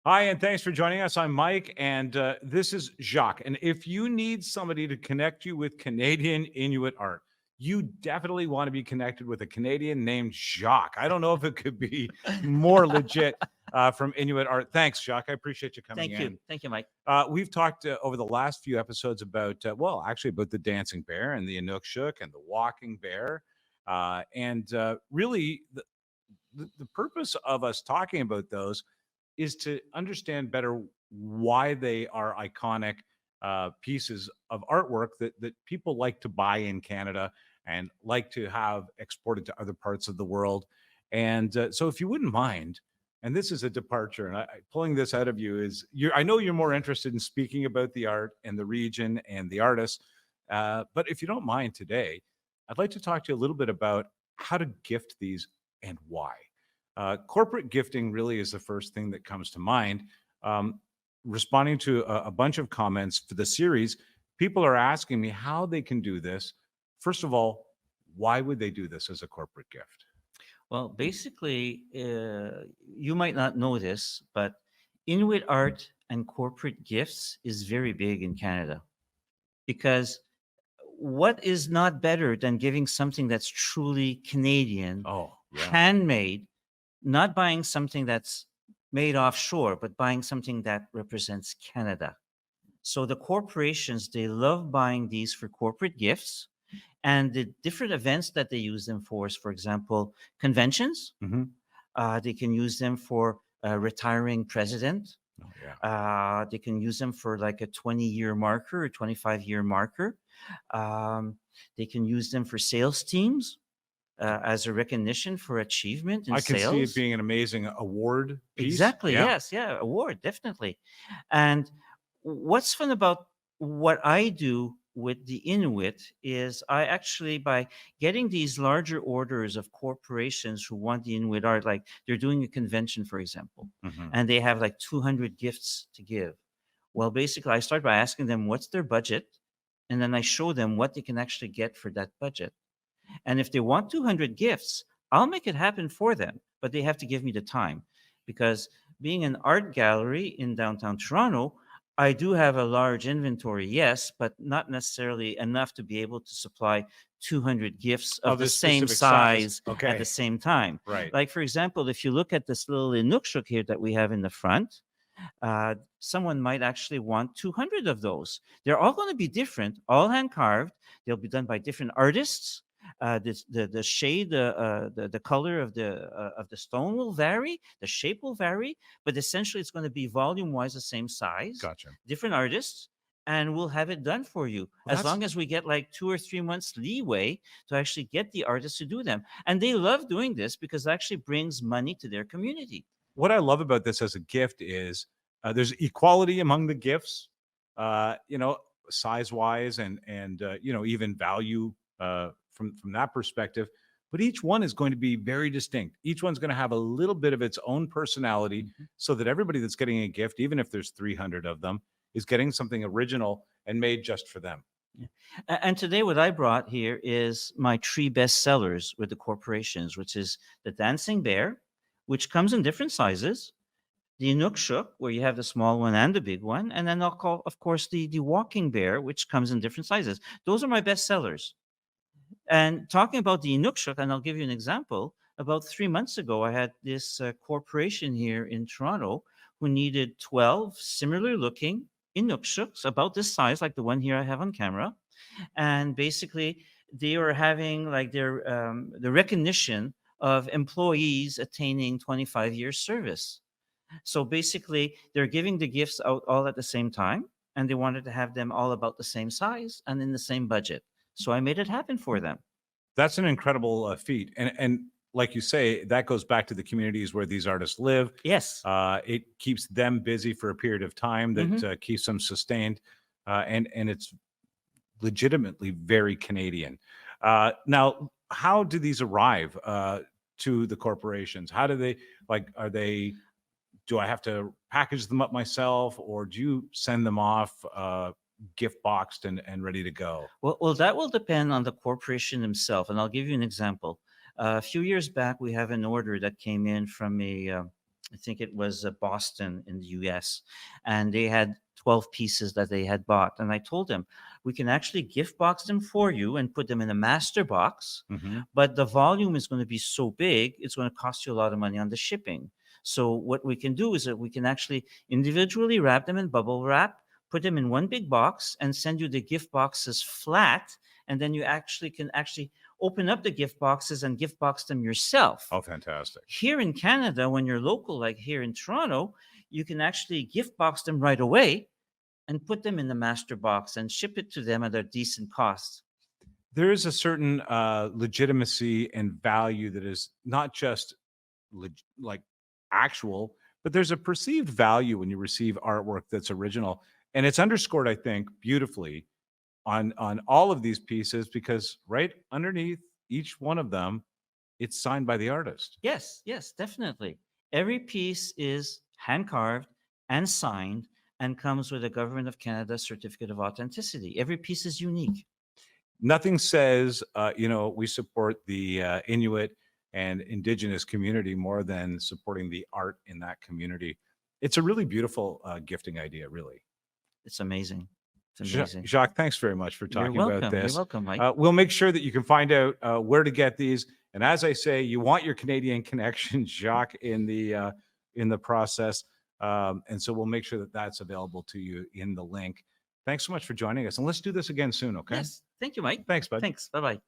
Hi, and thanks for joining us. I'm Mike, and this is Jacques. And if you need somebody to connect you with Canadian Inuit art, you definitely want to be connected with a Canadian named Jacques. I don't know if it could be more legit from Inuit art. Thanks, Jacques. I appreciate you coming Thank you. in. Thank you, Mike. We've talked over the last few episodes about, well, actually about the dancing bear and the Inukshuk and the walking bear. Really, the purpose of us talking about those is to understand better why they are iconic pieces of artwork that people like to buy in Canada and like to have exported to other parts of the world. And so, if you wouldn't mind, and this is a departure, and pulling this out of you is, I know you're more interested in speaking about the art and the region and the artists, but if you don't mind today, I'd like to talk to you a little bit about how to gift these and why. Corporate gifting really is the first thing that comes to mind. Um, Responding to a bunch of comments for the series, people are asking me how they can do this. First of all, why would they do this as a corporate gift? Well, basically, you might not know this, but Inuit art and corporate gifts is very big in Canada because what is not better than giving something that's truly Canadian, Oh, yeah. handmade, not buying something that's made offshore, but buying something that represents Canada. So the corporations, they love buying these for corporate gifts. And the different events that they use them for example, conventions. Hmm. They can use them for a retiring president. Oh, yeah. They can use them for like a 20-year marker or 25-year marker. Um, they can use them for sales teams as a recognition for achievement in I can see it sales. being an amazing award piece. Exactly. Yeah. Yes. Yeah. Award, definitely. And what's fun about what I do with the Inuit is I actually, by getting these larger orders of corporations who want the Inuit art, like they're doing a convention, for example, Hmm. and they have like 200 gifts to give. Well, basically, I start by asking them what's their budget, and then I show them what they can actually get for that budget. And if they want 200 gifts, I'll make it happen for them, but they have to give me the time because being an art gallery in downtown Toronto, I do have a large inventory, yes, but not necessarily enough to be able to supply 200 gifts of Of the this same specific size. size at the Okay. same time. Right. Like, for example, if you look at this little Inukshuk here that we have in the front, someone might actually want 200 of those. They're all going to be different, all hand carved. They'll be done by different artists. The shade, the color of the stone will vary, the shape will vary, but essentially it's going to be volume wise the same size, Gotcha. different artists, and we'll have it done for you Well, as that's long as we get like 2 or 3 months leeway to actually get the artists to do them. And they love doing this because it actually brings money to their community. what I love about this as a gift is there's equality among the gifts, you know, size wise and you know, even value from that perspective. But each one is going to be very distinct. Each one's going to have a little bit of its own personality, Mhm. so that everybody that's getting a gift, even if there's 300 of them, is getting something original and made just for them. Yeah. And today, what I brought here is my three best sellers with the corporations, which is the Dancing Bear, which comes in different sizes, the Inukshuk, where you have the small one and the big one, and then I'll call, of course, the Walking Bear, which comes in different sizes. Those are my best sellers. And talking about the Inukshuk, and I'll give you an example. About 3 months ago, I had this corporation here in Toronto who needed 12 similar looking Inukshuks, about this size, like the one here I have on camera. And basically, they were having like their the recognition of employees attaining 25 years service. So basically, they're giving the gifts out all at the same time, and they wanted to have them all about the same size and in the same budget. So I made it happen for them. That's an incredible feat, and like you say, that goes back to the communities where these artists live. Yes. It keeps them busy for a period of time that Hmm. keeps them sustained, and it's legitimately very Canadian. Now, how do these arrive to the corporations? How do they like? Are they? Do I have to package them up myself, or do you send them off gift boxed and ready to go? Well, that will depend on the corporation themselves. And I'll give you an example. A few years back, we have an order that came in from I think it was Boston in the US, and they had 12 pieces that they had bought. And I told them, we can actually gift box them for you and put them in a master box, Hmm. but the volume is going to be so big, it's going to cost you a lot of money on the shipping. So, what we can do is that we can actually individually wrap them in bubble wrap, put them in one big box, and send you the gift boxes flat. And then you actually can actually open up the gift boxes and gift box them yourself. Oh, fantastic. Here in Canada, when you're local, like here in Toronto, you can actually gift box them right away and put them in the master box and ship it to them at a decent cost. There is a certain legitimacy and value that is not just like actual, but there's a perceived value when you receive artwork that's original, and it's underscored, I think, beautifully on all of these pieces because right underneath each one of them, it's signed by the artist. Yes, yes, definitely. Every piece is hand carved and signed and comes with a Government of Canada certificate of authenticity. Every piece is unique. Nothing says, we support the Inuit and Indigenous community more than supporting the art in that community. It's a really beautiful gifting idea, really. It's amazing. It's amazing. Jacques, thanks very much for You're talking about welcome. You're this. welcome, Mike. We'll make sure that you can find out where to get these. And as I say, you want your Canadian connection, Jacques, in the process. And so we'll make sure that that's available to you in the link. Thanks so much for joining us, and let's do this again soon. Okay. Yes. Thank you, Mike. Thanks, bud. Thanks. Bye bye.